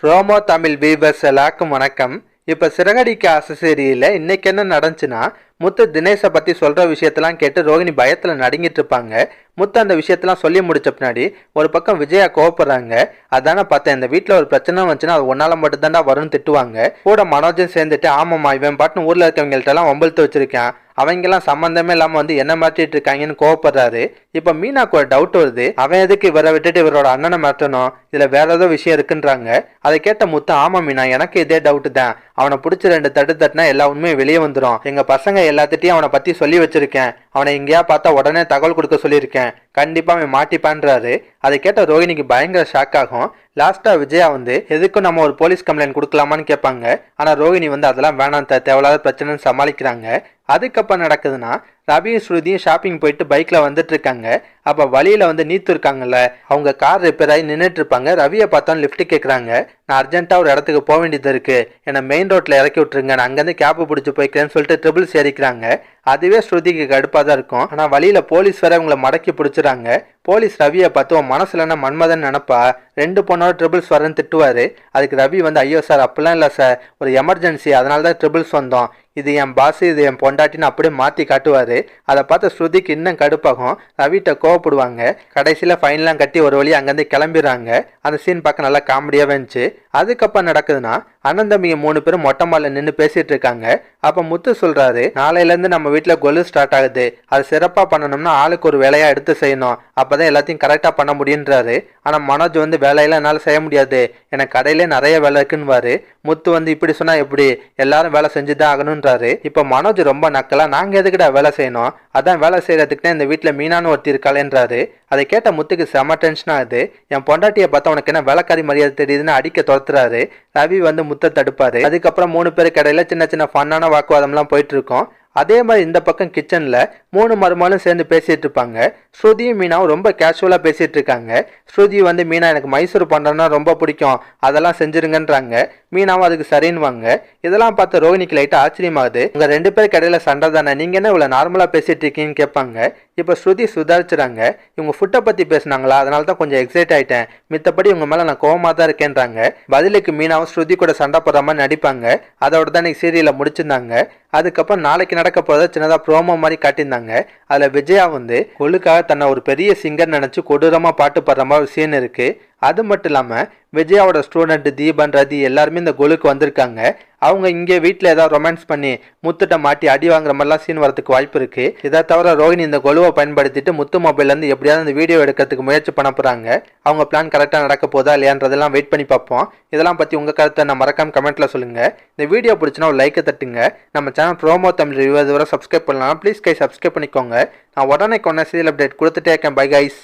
ரோமோ Tamil viewers எல்லாருக்கும் வணக்கம். இப்போ சிறகடிக்க ஆசை சீரியல்ல இன்னைக்கு என்ன நடந்துச்சுன்னா, முத்து தினேஷை பற்றி சொல்கிற விஷயத்தெல்லாம் கேட்டு ரோகிணி பயத்தில் நடுங்கிட்டு இருப்பாங்க. முத்து அந்த விஷயத்தெல்லாம் சொல்லி முடிச்ச பின்னாடி ஒரு பக்கம் விஜயா கோவப்படுறாங்க. அதானே பார்த்தேன், இந்த வீட்டில் ஒரு பிரச்சனை வந்துச்சுன்னா அது ஒன்னால மட்டும் தாண்டா வரும்னு திட்டுவாங்க. கூட மனோஜன் சேர்ந்துட்டு ஆமாம்மா இவன் பாட்டுன்னு ஊரில் இருக்கவங்கள்ட்ட எல்லாம் வம்பிழுத்து வச்சிருக்கேன், அவங்கெல்லாம் சம்மந்தமே இல்லாமல் வந்து என்ன மாற்றிட்டு இருக்காங்கன்னு கோவப்படுறாரு. இப்போ மீனாக்கு ஒரு டவுட் வருது, அவன் எதுக்கு இவரை விட்டுட்டு இவரோட அண்ணனை மாற்றணும், இதில் வேற ஏதோ விஷயம் இருக்குன்றாங்க. அதை கேட்ட முத்து ஆமா மீனா எனக்கு இதே டவுட்டு தான், அவனை பிடிச்சி 2 தட்டு தட்டினா எல்லா உண்மையும் வெளியே வந்துடும், எங்கள் பசங்க எல்லாத்திட்டையும் அவனை பற்றி சொல்லி வச்சிருக்கேன், அவனை எங்கேயா பார்த்தா உடனே தகவல் கொடுக்க சொல்லியிருக்கேன், கண்டிப்பாக அவன் மாட்டிப்பான்றாரு. அதை கேட்ட ரோகிணிக்கு பயங்கர ஷாக் ஆகும். லாஸ்டா விஜயா வந்து எதுக்கும் நம்ம ஒரு போலீஸ் கம்ப்ளைண்ட் கொடுக்கலாமான்னு கேட்பாங்க. ஆனால் ரோகிணி வந்து அதெல்லாம் வேணாம், தேவையில்லாத பிரச்சனைன்னு சமாளிக்கிறாங்க. அதுக்கப்புறம் நடக்குதுன்னா, ரவியும் ஸ்ருதியும் ஷாப்பிங் போயிட்டு பைக்கில் வந்துட்டு இருக்காங்க. அப்போ வழியில் வந்து நீத்து இருக்காங்கல்ல, அவங்க கார் ரிப்பேர் ஆகி நின்றுட்டு இருப்பாங்க. ரவியை பார்த்தோன்னு லிஃப்ட் கேட்குறாங்க. நான் அர்ஜென்ட்டாக ஒரு இடத்துக்கு போக வேண்டியது இருக்குது, என்னை மெயின் ரோட்டில் இறக்கி விட்டுருங்க, நான் அங்கேருந்து கேப்பு பிடிச்சி போய்க்கிறேன்னு சொல்லிட்டு ட்ரிபிள்ஸ் ஏறிக்கிறாங்க. அதுவே ஸ்ருதிக்கு கடுப்பாக தான் இருக்கும். ஆனால் வழியில் போலீஸ் வேற அவங்கள மடக்கி பிடிச்சிறாங்க. போலீஸ் ரவியை பார்த்து உன் மனசுல என்ன மன்மதன் நினப்பா, 2 பொண்ணோட ட்ரிபிள்ஸ் வரேன்னு திட்டுவார். அதுக்கு ரவி வந்து ஐயோ சார் அப்படிலாம் இல்லை சார், ஒரு எமர்ஜென்சி, அதனால தான் ட்ரிபிள்ஸ் வந்தோம், இது என் பாஸ், இது என் பொண்டாட்டின்னு அப்படியே மாற்றி காட்டுவார். அதை பார்த்து ஸ்ருதிக்கு இன்னும் கடுப்பாகும். ரவிட்ட கோவப்படுவாங்க. கடைசியில் ஃபைன்லாம் கட்டி ஒரு வழி அங்கேருந்து கிளம்பிடுறாங்க. அந்த சீன் பார்க்க நல்லா காமெடியாகவே இருந்துச்சு. அதுக்கப்புறம் நடக்குதுன்னா, அண்ணன் தம்பிங்க 3 பேரும் மொட்டை மாலில் நின்று பேசிட்டு இருக்காங்க. அப்போ முத்து சொல்றாரு, நாளையிலேருந்து நம்ம வீட்டில் கொலு ஸ்டார்ட் ஆகுது, அது சிறப்பாக பண்ணணும்னா ஆளுக்கு ஒரு வேலையாக எடுத்து செய்யணும், அப்போதான் எல்லாத்தையும் கரெக்டாக பண்ண முடியுன்றாரு. ஆனால் மனோஜ் வந்து வேலையெல்லாம் என்னால் செய்ய முடியாது, எனக்கு கடையிலே நிறைய வேலை இருக்குன்னுவாரு. முத்து வந்து இப்படி சொன்னால் எப்படி, எல்லாரும் வேலை செஞ்சு தான் ஆகணுன்றாரு. இப்போ மனோஜ் ரொம்ப நக்கலாக, நாங்கள் எதுக்கிட்ட வேலை செய்யணும், அதான் வேலை செய்கிறதுக்குன்னே இந்த வீட்டில் மீனான்னு ஒருத்தி இருக்காளேன்றாரு. அதை கேட்ட முத்துக்கு செம டென்ஷன் ஆகுது. என் பொண்டாட்டியை பார்த்தா உனக்கு என்ன வேலைக்காரி மரியாதை தெரியுதுன்னு அடிக்க துரத்துறாரு. ரவி வந்து முத்தை தடுப்பாரு. அதுக்கப்புறம் 3 பேருக்கு இடையில சின்ன சின்ன ஃபன்னான வாக்குவாதம்லாம் போயிட்டு இருக்கும். அதே மாதிரி இந்த பக்கம் கிச்சன்ல 3 மருமகளும் சேர்ந்து பேசிட்டு இருப்பாங்க. ஸ்ருதியும் மீனாவும் ரொம்ப கேஷுவலா பேசிட்டு இருக்காங்க. ஸ்ருதி வந்து மீனா எனக்கு மைசூர் பண்றேன்னா ரொம்ப பிடிக்கும், அதெல்லாம் செஞ்சிருங்கன்றாங்க. மீனாவும் அதுக்கு சரின்னுவாங்க. இதெல்லாம் பார்த்து ரோஹிணிக்கு லைட்டா ஆச்சரியமாகுது. உங்க 2 பேருக்கு இடையில சண்டை தானே, நீங்க என்ன இவ்வளவு நார்மலா பேசிட்டு இருக்கீங்கன்னு கேட்பாங்க. இப்போ ஸ்ருதி சுதாரிச்சுறாங்க. இவங்க ஃபுட்டை பத்தி பேசினாங்களா, அதனால தான் கொஞ்சம் எக்ஸைட் ஆயிட்டேன், மித்தபடி உங்க மேல நான் கோவமா தான் இருக்கேன்றாங்க. பதிலுக்கு மீனாவும் ஸ்ருதி கூட சண்டை போடுற மாதிரி நடிப்பாங்க. அதோட தான் இன்னைக்கு சீரியலை முடிச்சிருந்தாங்க. அதுக்கப்புறம் நாளைக்கு நடக்க போறத சின்னதா ப்ரோமோ மாதிரி காட்டியிருந்தாங்க. அதுல விஜயா வந்து கொழுக்காக தன்னை ஒரு பெரிய சிங்கர் நினைச்சு கொடூரமா பாட்டு பாடுற மாதிரி ஒரு சீன் இருக்கு. அது மட்டும் இல்லாம விஜயாவோட ஸ்டூடெண்ட் தீபன், ரதி எல்லாருமே இந்த கொலுக்கு வந்திருக்காங்க. அவங்க இங்கே வீட்டில் ஏதாவது ரொமான்ஸ் பண்ணி முத்துட்ட மாட்டி அடி வாங்குற மாதிரிலாம் சீன் வரதுக்கு வாய்ப்பு இருக்கு. இதை தவிர ரோஹிணி இந்த கொலுவை பயன்படுத்திட்டு முத்து மொபைல்லேருந்து எப்படியாவது இந்த வீடியோ எடுக்கிறதுக்கு முயற்சி பண்ண போறாங்க. அவங்க பிளான் கரெக்டாக நடக்க போதா இல்லையான்றதெல்லாம் வெயிட் பண்ணி பார்ப்போம். இதெல்லாம் பற்றி உங்கள் கருத்தை நான் மறக்காம கமெண்ட்ல சொல்லுங்க. இந்த வீடியோ பிடிச்சினா ஒரு லைக்கை தட்டுங்க. நம்ம சேனல் ப்ரோமோ தமிழ் ரிவ்யூ இதுவரை சப்ஸ்கிரைப் பண்ணலாம், ப்ளீஸ் கை சப்ஸ்கிரைப் பண்ணிக்கோங்க. நான் உடனே கொண்ட சீரியல் அப்டேட் கொடுத்துட்டே இருக்கேன். Bye guys.